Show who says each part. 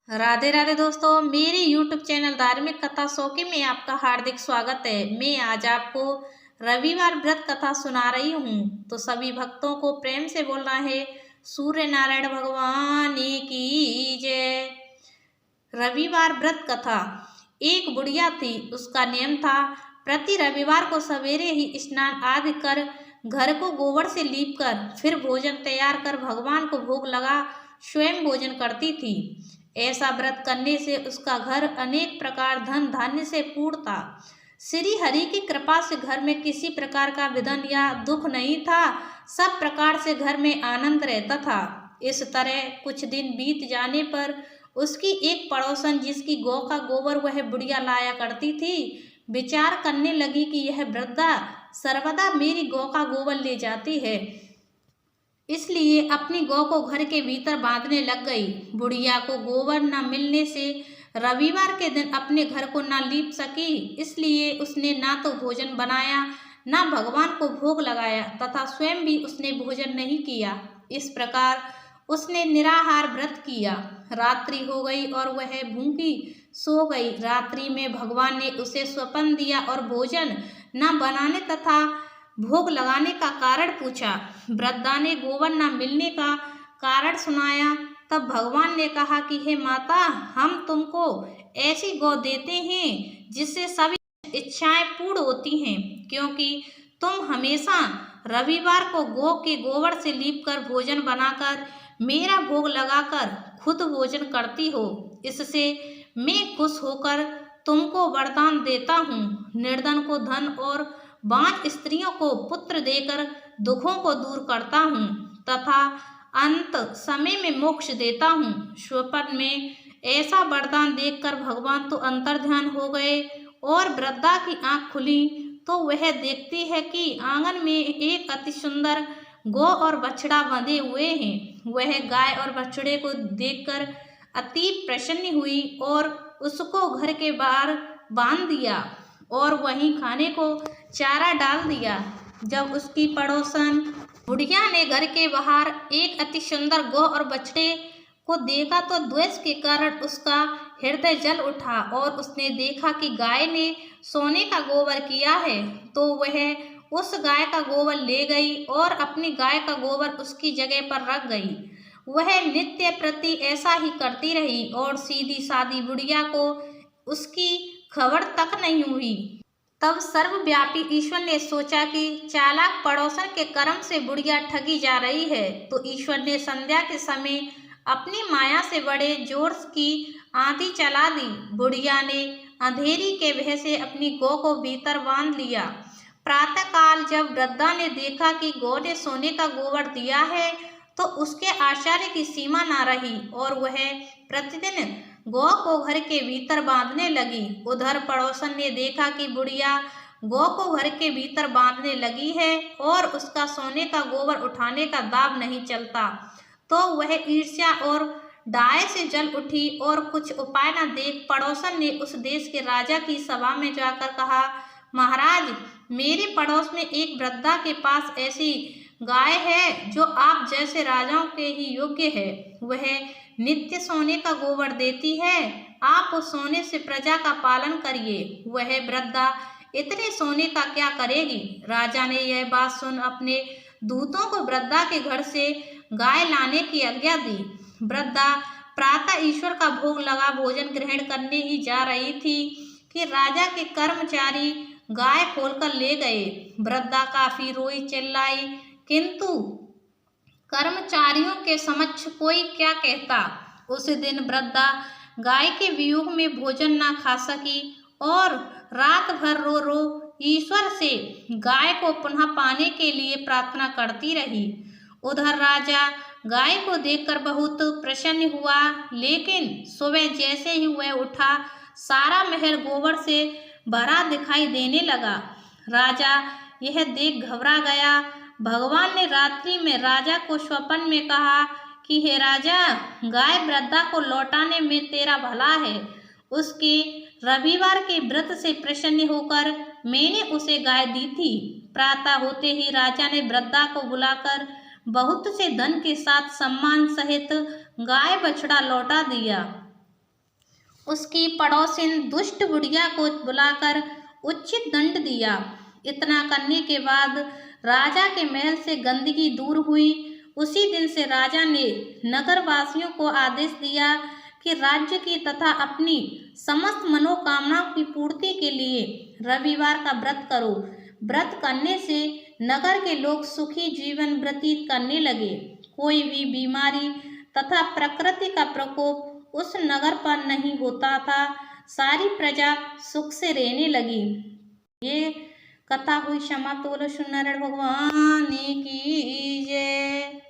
Speaker 1: राधे राधे दोस्तों, मेरे YouTube channel धार्मिक कथा शौकी में आपका हार्दिक स्वागत है। मैं आज आपको रविवार व्रत कथा सुना रही हूँ। तो सभी भक्तों को प्रेम से बोलना है सूर्य नारायण भगवान की जय। रविवार व्रत कथा। एक बुढ़िया थी, उसका नियम था प्रति रविवार को सवेरे ही स्नान आदि कर घर को गोबर से लीप कर फिर भोजन तैयार कर भगवान को भोग लगा स्वयं भोजन करती थी। ऐसा व्रत करने से उसका घर अनेक प्रकार धन धान्य से पूर्ण था। श्री हरि की कृपा से घर में किसी प्रकार का विघ्न या दुख नहीं था, सब प्रकार से घर में आनंद रहता था। इस तरह कुछ दिन बीत जाने पर उसकी एक पड़ोसन, जिसकी गौ का गोबर वह बुढ़िया लाया करती थी, विचार करने लगी कि यह वृद्धा सर्वदा मेरी गौ का गोबर ले जाती है, इसलिए अपनी गौ को घर के भीतर बांधने लग गई। बुढ़िया को गोबर न मिलने से रविवार के दिन अपने घर को न लीप सकी, इसलिए उसने ना तो भोजन बनाया, न भगवान को भोग लगाया तथा स्वयं भी उसने भोजन नहीं किया। इस प्रकार उसने निराहार व्रत किया। रात्रि हो गई और वह भूखी सो गई। रात्रि में भगवान ने उसे स्वप्न दिया और भोजन न बनाने तथा भोग लगाने का कारण पूछा। वृद्धा ने गोबर न मिलने का कारण सुनाया। तब भगवान ने कहा कि हे माता, हम तुमको ऐसी गौ देते हैं जिससे सभी इच्छाएं पूर्ण होती हैं, क्योंकि तुम हमेशा रविवार को गौ के गोबर से लीप कर भोजन बनाकर मेरा भोग लगाकर खुद भोजन करती हो। इससे मैं खुश होकर तुमको वरदान देता हूँ। निर्धन को धन और बांझ स्त्रियों को पुत्र देकर दुखों को दूर करता हूँ तथा अंत समय में मोक्ष देता हूँ। स्वप्न में ऐसा वरदान देखकर भगवान तो अंतर्ध्यान हो गए और वृद्धा की आंख खुली तो वह देखती है कि आंगन में एक अति सुंदर गौ और बछड़ा बंधे हुए हैं। वह गाय और बछड़े को देखकर अति प्रसन्न हुई और उसको घर के बाहर बांध दिया और वहीं खाने को चारा डाल दिया। जब उसकी पड़ोसन बुढ़िया ने घर के बाहर एक अति सुंदर गौ और बछड़े को देखा तो द्वेष के कारण उसका हृदय जल उठा और उसने देखा कि गाय ने सोने का गोबर किया है, तो वह उस गाय का गोबर ले गई और अपनी गाय का गोबर उसकी जगह पर रख गई। वह नित्य प्रति ऐसा ही करती रही और सीधी सादी बुढ़िया को उसकी खबर तक नहीं हुई। तब सर्वव्यापी ईश्वर ने सोचा कि चालाक पड़ोसन के कर्म से बुढ़िया ठगी जा रही है, तो ईश्वर ने संध्या के समय अपनी माया से बड़े जोर की आंधी चला दी। बुढ़िया ने अंधेरी के भय से अपनी गौ को भीतर बांध लिया। प्रातःकाल जब वृद्धा ने देखा कि गौ ने सोने का गोबर दिया है, तो उसके आश्चर्य की सीमा न रही और वह प्रतिदिन गौ को घर के भीतर बांधने लगी। उधर पड़ोसन ने देखा कि बुढ़िया गौ को घर के भीतर बांधने लगी है और उसका सोने का गोबर उठाने का दाव नहीं चलता, तो वह ईर्ष्या और डाय से जल उठी और कुछ उपाय न देख पड़ोसन ने उस देश के राजा की सभा में जाकर कहा, महाराज, मेरे पड़ोस में एक वृद्धा के पास ऐसी गाय है जो आप जैसे राजाओं के ही योग्य है। वह नित्य सोने का गोबर देती है, आप उस सोने से प्रजा का पालन करिए। वह वृद्धा इतने सोने का क्या करेगी। राजा ने यह बात सुन अपने दूतों को वृद्धा के घर से गाय लाने की आज्ञा दी। वृद्धा प्रातः ईश्वर का भोग लगा भोजन ग्रहण करने ही जा रही थी कि राजा के कर्मचारी गाय खोलकर ले गए। वृद्धा काफी रोई चिल्लाई, किंतु कर्मचारियों के समक्ष कोई क्या कहता। उस दिन वृद्धा गाय के वियोग में भोजन न खा सकी और रात भर रो रो ईश्वर से गाय को पुनः पाने के लिए प्रार्थना करती रही। उधर राजा गाय को देखकर बहुत प्रसन्न हुआ, लेकिन सुबह जैसे ही वह उठा, सारा महल गोबर से भरा दिखाई देने लगा। राजा यह देख घबरा गया। भगवान ने रात्रि में राजा को स्वप्न में कहा कि हे राजा, गाय वृद्धा को लौटाने में तेरा भला है। उसके रविवार के व्रत से प्रसन्न होकर मैंने उसे गाय दी थी। प्रातः होते ही राजा ने वृद्धा को बुलाकर बहुत से धन के साथ सम्मान सहित गाय बछड़ा लौटा दिया। उसकी पड़ोसिन दुष्ट बुढ़िया को बुलाकर उचित दंड दिया। इतना करने के बाद राजा के महल से गंदगी दूर हुई। उसी दिन से राजा ने नगरवासियों को आदेश दिया कि राज्य की तथा अपनी समस्त मनोकामनाओं की पूर्ति के लिए रविवार का व्रत करो। व्रत करने से नगर के लोग सुखी जीवन व्यतीत करने लगे। कोई भी बीमारी तथा प्रकृति का प्रकोप उस नगर पर नहीं होता था। सारी प्रजा सुख से रहने लगी। ये कथा हुई समाप्त। बोलो श्री नारायण भगवान की जय।